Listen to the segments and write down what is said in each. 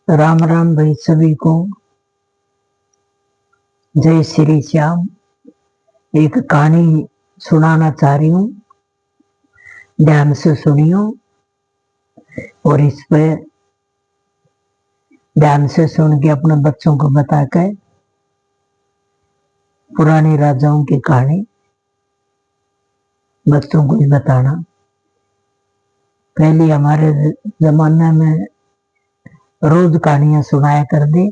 राम राम भाई सभी को। जय श्री श्याम। एक कहानी सुनाना चाह रही हूँ, ध्यान से सुनियो और इस पे ध्यान से सुन के अपने बच्चों को बता के पुराने राजाओं की कहानी बच्चों को ही बताना। पहले हमारे जमाने में रोज कहानियां सुनाया कर दे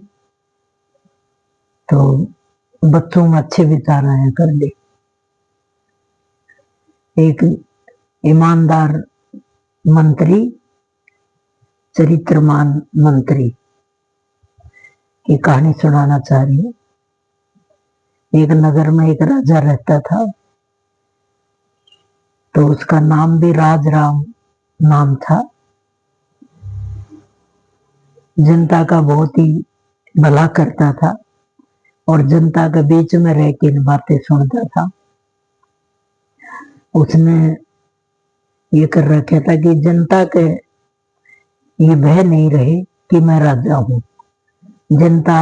तो बच्चों में अच्छे विचार आया कर दे। एक ईमानदार मंत्री, चरित्रमान मंत्री की कहानी सुनाना चाह रही हूँ। एक नगर में एक राजा रहता था, तो उसका नाम भी राजराम नाम था। जनता का बहुत ही भला करता था और जनता के बीच में रह के बातें सुनता था। उसने ये कर रखा था कि जनता के ये भय नहीं रहे कि मैं राजा हूँ, जनता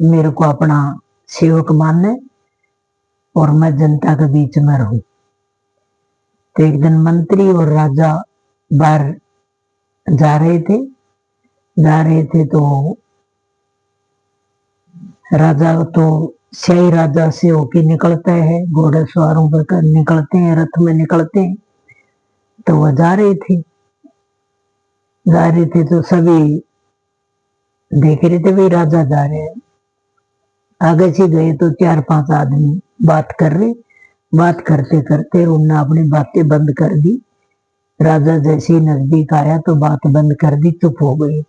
मेरे को अपना सेवक माने और मैं जनता के बीच में रहूं। तो एक दिन मंत्री और राजा बाहर जा रहे थे तो राजा तो शाही राजा से होके निकलता है, घोड़े सवारों पर निकलते हैं, रथ में निकलते हैं। तो वह जा रहे थे तो सभी देख रहे थे भाई राजा जा रहे हैं। आगे से गए तो 4-5 आदमी बात करते करते उन्होंने अपनी बातें बंद कर दी। राजा जैसे ही नजदीक आया तो बात बंद कर दी, चुप हो गए।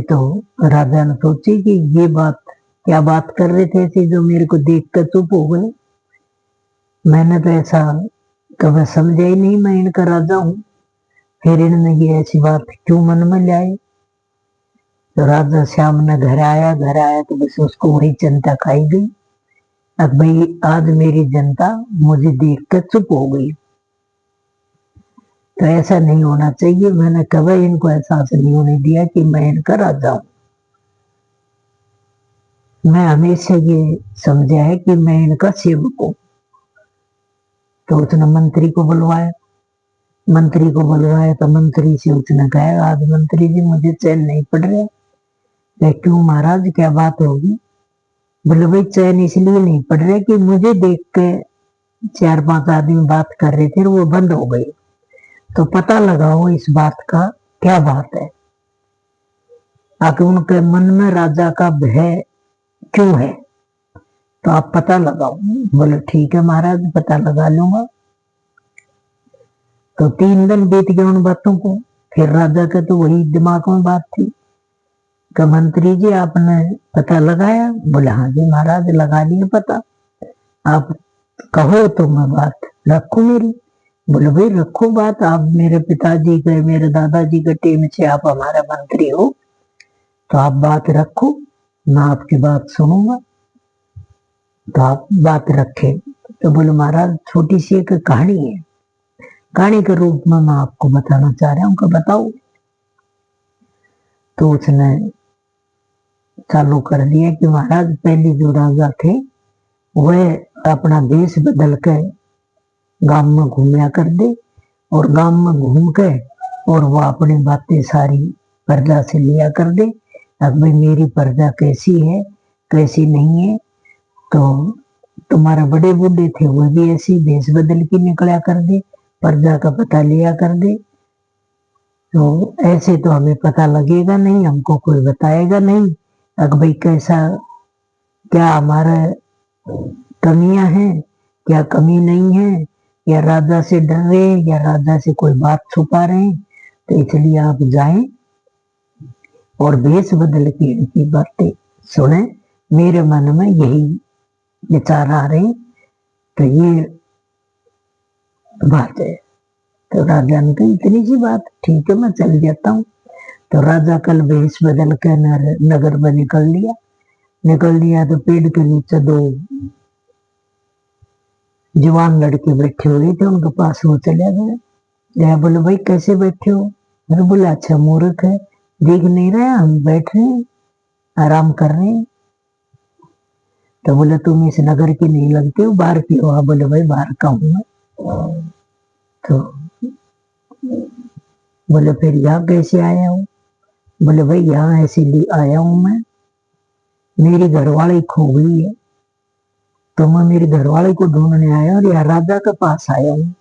तो राजा ने सोची कि ये बात क्या बात कर रहे थे ऐसे जो मेरे को देख कर चुप हो गए। मैंने तो ऐसा कभी समझा ही नहीं, मैं इनका राजा हूँ, फिर इन्होंने ये ऐसी बात क्यों मन में लाए। तो राजा श्याम ने घर आया तो बस उसको वही चिंता खाई गई। अब भाई आज मेरी जनता मुझे देख कर चुप हो गई, तो ऐसा नहीं होना चाहिए। मैंने कभी इनको एहसास नहीं होने दिया कि मैं इनका राजा हूं। मैं हमेशा ये समझा है कि मैं इनका सेवक हूं। तो उसने मंत्री को बुलवाया तो मंत्री से उसने कहा, आज मंत्री जी मुझे चैन नहीं पड़ रहा। क्यों महाराज, क्या बात होगी? बोले भाई चैन इसलिए नहीं पड़ रहा कि मुझे देख के 4-5 आदमी बात कर रहे थे, वो बंद हो गई। तो पता लगाओ इस बात का क्या बात है, आखिर उनके मन में राजा का भय क्यों है, तो आप पता लगाओ। बोले ठीक है महाराज, पता लगा लूंगा। तो 3 दिन बीत गए उन बातों को। फिर राजा के तो वही दिमाग में बात थी कि मंत्री जी आपने पता लगाया? बोले हाँ जी महाराज, लगा लिए पता, आप कहो तो मैं बात रखू मेरी। बोले भाई रखो बात, आप मेरे पिताजी के मेरे दादाजी के टीम से आप हमारे मंत्री हो, तो आप बात रखो, मैं आपकी बात सुनूंगा। तो आप बात रखे। तो बोले महाराज छोटी सी एक कहानी है, कहानी के रूप में मैं आपको बताना चाह रहा हूँ कि बताओ। तो उसने चालू कर दिया कि महाराज पहले जो राजा थे वह अपना देश बदल के गांव में घूमया कर दे, और गांव में घूम के और वो अपनी बातें सारी प्रजा से लिया कर दे। अब भाई मेरी प्रजा कैसी है कैसी नहीं है, तो तुम्हारे बड़े बूढ़े थे वो भी ऐसी भेष बदल के निकला कर दे, प्रजा का पता लिया कर दे। तो ऐसे तो हमें पता लगेगा नहीं, हमको कोई बताएगा नहीं अगर भाई कैसा क्या हमारा कमियां हैं, क्या कमी नहीं है, या राजा से डर रहे हैं या राजा से कोई बात छुपा रहे हैं। तो इसलिए आप जाएं और भेष बदल के इनकी बातें सुने। मेरे मन में यही विचार आ रहे, तो ये बात है। तो राजा ने कहा इतनी सी बात, ठीक है मैं चल जाता हूँ। तो राजा कल भेष बदल कर नगर में निकल लिया। तो पेड़ के नीचे 2 जवान लड़के बैठे हुए थे, उनके पास वो चले गए। बोले भाई कैसे बैठे हो? मैंने बोला अच्छा मूर्ख है, देख नहीं रहे, हम बैठ रहे हैं, आराम कर रहे हैं। तो बोले तुम इस नगर की नहीं लगते हो, बाहर की हो? बोले भाई बाहर का हूं मैं। तो बोले फिर यहाँ कैसे आया हूँ? बोले भाई यहाँ ऐसे आया हूं मैं, मेरी घरवाली खो गई है, तो मैं मेरी घरवाली को ढूंढने आया और यहाँ राजा के पास आया हूँ,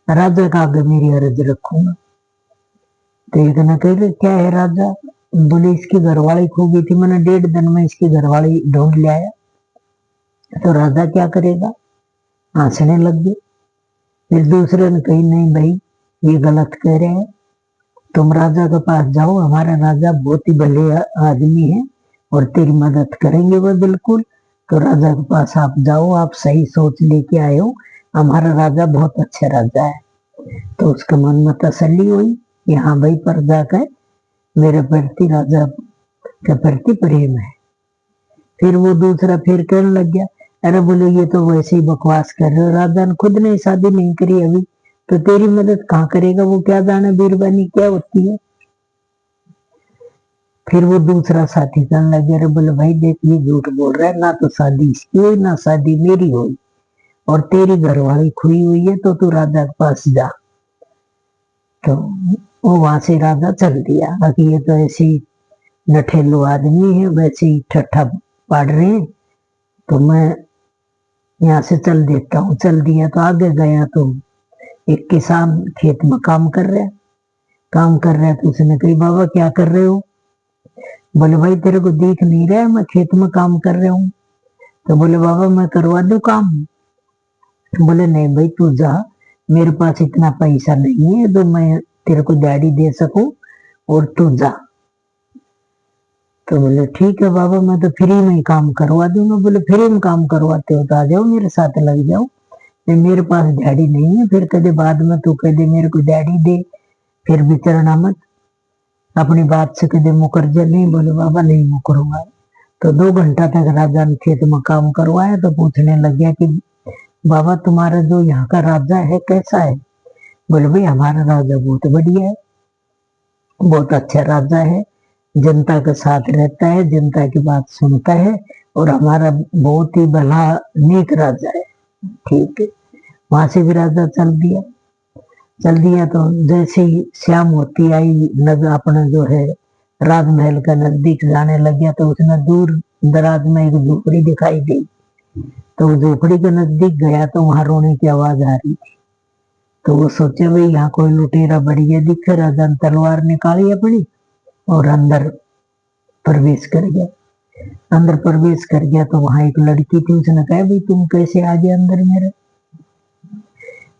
राजा का आगे मेरी अर्ज रखूंगा। तो एक ने कह क्या है राजा? बोले इसकी घरवाली खो गई थी, मैंने 1.5 दिन में इसकी घरवाली ढूंढ ले आया। तो राजा क्या करेगा? हंसने लग गए। फिर दूसरे ने कही नहीं भाई ये गलत कह रहे हैं, तुम राजा के पास जाओ, हमारा राजा बहुत ही भले आदमी है और तेरी मदद करेंगे वो बिल्कुल। तो राजा के पास आप जाओ, आप सही सोच लेके आए हो, हमारा राजा बहुत अच्छा राजा है। तो उसके मन में तसल्ली हुई कि हाँ भाई प्रजा का मेरे प्रति, राजा के प्रति प्रेम है। फिर वो दूसरा फिर कहने लग गया, अरे बोले ये तो वैसे ही बकवास कर रहे हो, राजा ने खुद ने शादी नहीं करी अभी, तो तेरी मदद कहाँ करेगा, वो क्या जाने बीरबानी क्या होती है। फिर वो दूसरा साथी कहने लगे, अरे बोले भाई देख ये झूठ बोल रहा है, ना तो शादी इसकी हुई ना शादी मेरी हुई, और तेरी घरवाली खुई हुई है, तो तू राजा के पास जा। तो वो वहां से राजा चल दिया। बाकी ये तो ऐसे ही नठेलो आदमी है, वैसे ही ठट्ठा पाड़ रहे हैं, तो मैं यहाँ से चल देता हूँ। चल दिया। तो आगे गया तो एक किसान खेत में काम कर रहा है। तो उसने कही बाबा क्या कर रहे हो? बोले भाई तेरे को दिख नहीं रहा है, मैं खेत में काम कर रहा हूँ। तो बोले बाबा मैं करवा दूं काम? बोले नहीं भाई तू जा, मेरे पास इतना पैसा नहीं है तो मैं तेरे को दिहाड़ी दे सकूं, और तू जा। तो बोले ठीक है बाबा मैं तो फ्री में ही काम करवा दूंगा। बोले फ्री में काम करवाते हो तो आ जाओ मेरे साथ लग जाओ, मेरे पास दिहाड़ी नहीं है, फिर कदे बाद में तू कह दे मेरे को दिहाड़ी दे, फिर विचरना मत, अपनी बात से कदे मुकर जा। नहीं बोले बाबा नहीं मुकरूंगा। तो 2 घंटा तक राजा ने खेत में काम करवाया। तो पूछने लग गया कि बाबा तुम्हारा जो यहाँ का राजा है कैसा है? बोले भाई हमारा राजा बहुत बढ़िया है, बहुत अच्छा राजा है, जनता के साथ रहता है, जनता की बात सुनता है, और हमारा बहुत ही भला नेक राजा है। ठीक है। वहां से भी राजा चल दिया। तो जैसे ही शाम होती आई, नगर अपना जो है राजमहल का नजदीक जाने लग गया, तो उसने दूर दराज में एक झोपड़ी दिखाई दी। तो वो झोपड़ी के नजदीक गया तो वहां रोने की आवाज आ रही थी। तो वो सोचे भाई यहाँ कोई लुटेरा बढ़िया दिखे। राजा ने तलवार निकाली अपनी और अंदर प्रवेश कर गया। तो वहां एक लड़की थी, उसने कहा भाई तुम कैसे आ गए अंदर मेरे?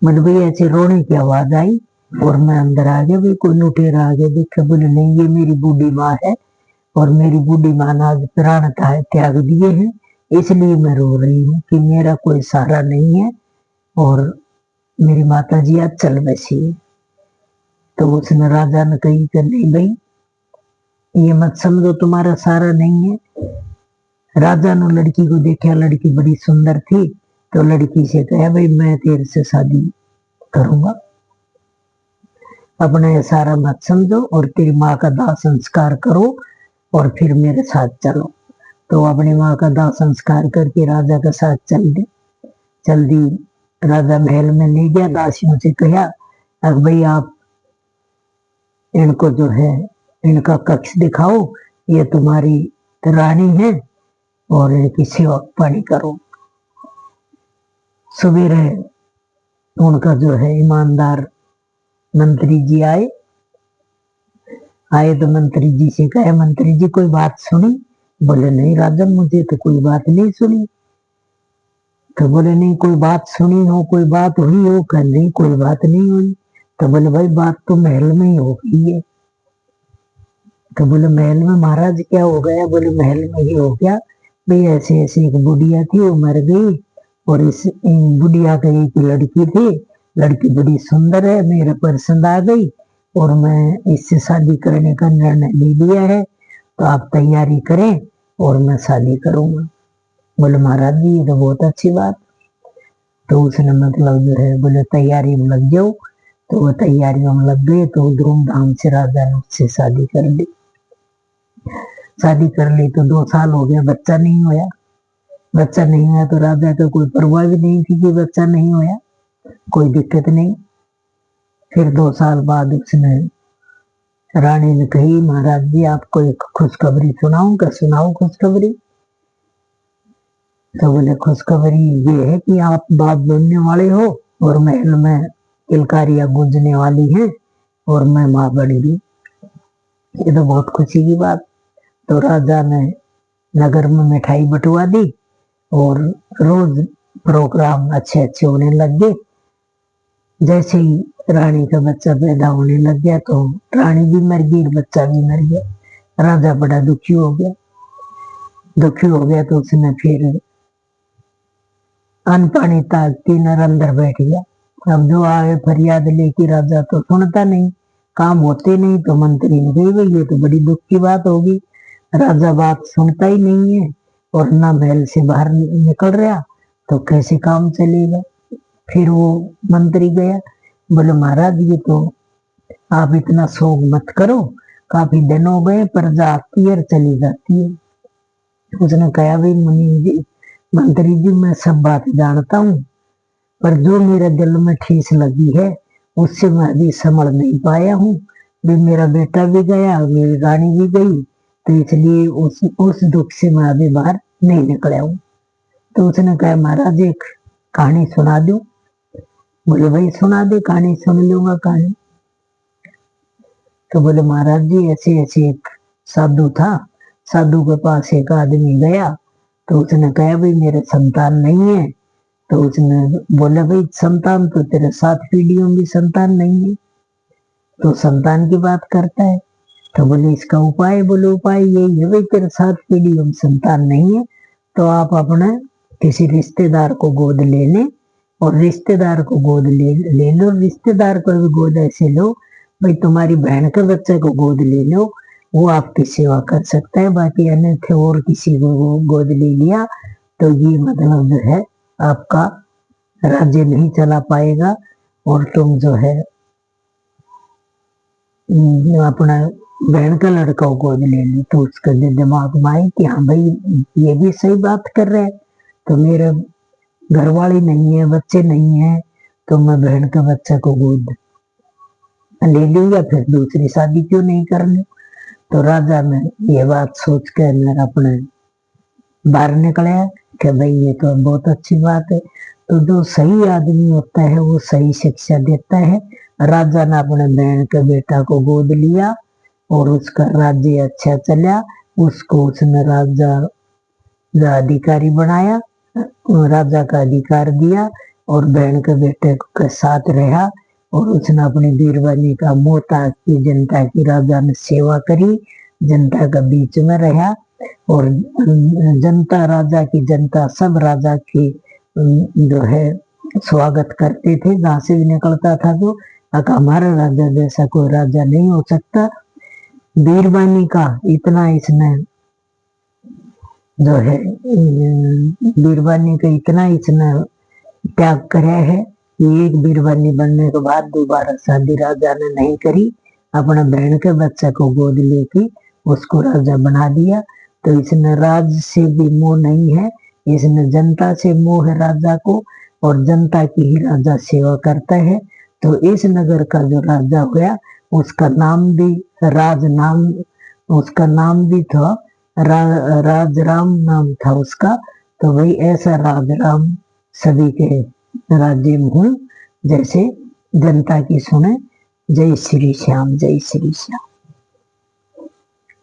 मतलब भाई ऐसे रोने की आवाज आई और मैं अंदर आ गया, भाई कोई लुटेरा आ गया देखा। बोले नहीं ये मेरी बूढ़ी माँ है, और मेरी बूढ़ी माँ ने आज प्राण त्याग दिए हैं, इसलिए मैं रो रही हूँ कि मेरा कोई सहारा नहीं है, और मेरी माता जी आज चल बसी है। तो उसने राजा ने कही कि नहीं भाई ये मत समझो तुम्हारा सहारा नहीं है। राजा ने लड़की को देखा, लड़की बड़ी सुंदर थी, तो लड़की से कहा भाई मैं तेरे से शादी करूंगा, अपना ये सारा मत समझो, और तेरी माँ का दाह संस्कार करो और फिर मेरे साथ चलो। तो अपनी माँ का दाह संस्कार करके राजा के साथ चल दी। राजा महल में ले गया, दासियों से कहा अब भाई आप इनको जो है इनका कक्ष दिखाओ, ये तुम्हारी रानी है, और इनकी सेवा पानी करो। सवेरे उनका जो है ईमानदार मंत्री जी आए तो मंत्री जी से कहे मंत्री जी कोई बात सुनी? बोले नहीं राजा मुझे तो कोई बात नहीं सुनी। तो बोले नहीं कोई बात सुनी हो, कोई बात हुई हो? कह नहीं कोई बात नहीं हुई। तो बोले भाई बात तो महल में ही हो गई है। तो बोले महल में महाराज क्या हो गया? बोले महल में ही हो गया भाई, ऐसे ऐसे एक बुढ़िया थी वो मर गई, और इस बुढ़िया का एक लड़की थी, लड़की बड़ी सुंदर है, मेरे पसंद आ गई, और मैं इससे शादी करने का निर्णय ले लिया है, तो आप तैयारी करें और मैं शादी करूंगा। बोले महाराज जी ये तो बहुत अच्छी बात। तो उसने मतलब जो है बोले तैयारी में लग जाओ। तो वो तैयारियों में लग गए। तो धूमधाम से राजा ने उससे शादी कर दी। शादी कर ली तो 2 साल हो गया, बच्चा नहीं होया। बच्चा नहीं हुआ तो राजा का कोई परवाह भी नहीं थी कि बच्चा नहीं होया, कोई दिक्कत नहीं। फिर 2 साल बाद उसने रानी ने कही, महाराज जी आपको एक खुशखबरी सुनाऊं? क्या सुनाऊं खुशखबरी? तो बोले खुशखबरी ये है कि आप बाप बनने वाले हो और महल में किलकारियां गूंजने वाली हैं और मैं माँ बन गई। ये तो बहुत खुशी की बात। तो राजा ने नगर में मिठाई बंटवा दी और रोज प्रोग्राम अच्छे अच्छे होने लग गए। जैसे ही रानी का बच्चा पैदा होने लग गया तो रानी भी मर गई, बच्चा भी मर गया। राजा बड़ा दुखी हो गया। दुखी हो गया तो उसने फिर अन्न पानी ताक के नर अंदर बैठ गया। अब जो आए फरियाद लेके राजा तो सुनता नहीं, काम होते नहीं। तो मंत्री ने कही भाई ये तो बड़ी दुख की बात होगी, राजा बात सुनता ही नहीं है और ना महल से बाहर निकल रहा, तो कैसे काम चलेगा। फिर वो मंत्री गया, बोले महाराज ये तो आप इतना शोक मत करो, काफी दिन हो गए, प्रजा आती है चली जाती है। उसने कहा भाई मुनि जी, मंत्री जी मैं सब बात जानता हूँ, पर जो मेरे दिल में ठेस लगी है उससे मैं अभी संभल नहीं पाया हूँ। भी मेरा बेटा भी गया, मेरी रानी भी गई, तो इसलिए उस दुख से मैं अभी बाहर नहीं निकला हूँ। तो उसने कहा महाराज एक कहानी सुना दो। बोले भाई सुना दे, कहानी सुन लूंगा कहानी। तो बोले महाराज जी ऐसे ऐसे एक साधु था, साधु के पास एक आदमी गया, तो उसने कहा भाई मेरे संतान नहीं है। तो उसने बोला भाई संतान तो तेरे 7 पीढ़ियों में भी संतान नहीं है, तो संतान की बात करता है। तो बोले इसका उपाय? बोले उपाय यही है भाई तेरे 7 पीढ़ियों में संतान नहीं है तो आप अपने किसी रिश्तेदार को गोद ले लें, और रिश्तेदार को गोद ले लो, रिश्तेदार को भी गोद ऐसे लो भाई तुम्हारी बहन के बच्चे को गोद ले लो, वो आपकी सेवा कर सकता है। बाकी अन्यथा और किसी को गोद ले लिया तो ये मतलब जो है आपका राज्य नहीं चला पाएगा और तुम जो है अपना बहन का लड़का को गोद ले ली। तो उसका दिमाग में आई कि हाँ भाई ये भी सही बात कर रहे हैं, तो मेरे घर वाली नहीं है, बच्चे नहीं है, तो मैं बहन के बच्चे को गोद ले लूं या फिर दूसरी शादी क्यों नहीं कर लूं। तो राजा ने ये बात सोच कर मेरा अपने बाहर निकला कि भाई ये तो बहुत अच्छी बात है। तो जो सही आदमी होता है वो सही शिक्षा देता है। राजा ने अपने बहन के बेटा को गोद लिया और उसका राज्य अच्छा चला। उसको उसने राजा का अधिकारी बनाया, राजा का अधिकार दिया और बहन के बेटे के साथ रहा। और उसने अपनी बीरबली का मोहता की जनता की राजा ने सेवा करी, जनता का बीच में रहा और जनता राजा की जनता सब राजा की जो है स्वागत करते थे। जहाँ से भी निकलता था तो हमारा राजा जैसा कोई राजा नहीं हो सकता। बीरबली का इतना इसने जो है बीरबली का इतना इसने त्याग कराया है कि एक बीरबली बनने के बाद दोबारा शादी राजा ने नहीं करी। अपना बहन के बच्चे को गोद लेके उसको राजा बना दिया। तो इसने राज से भी मोह नहीं है, इसने जनता से मोह है राजा को, और जनता की ही राजा सेवा करता है। तो इस नगर का जो राजा हुआ उसका नाम भी राज नाम, उसका नाम भी था राजराम नाम था उसका। तो भाई ऐसा राजराम सभी के राज्य में हूँ जैसे जनता की सुने। जय श्री श्याम, जय श्री श्याम।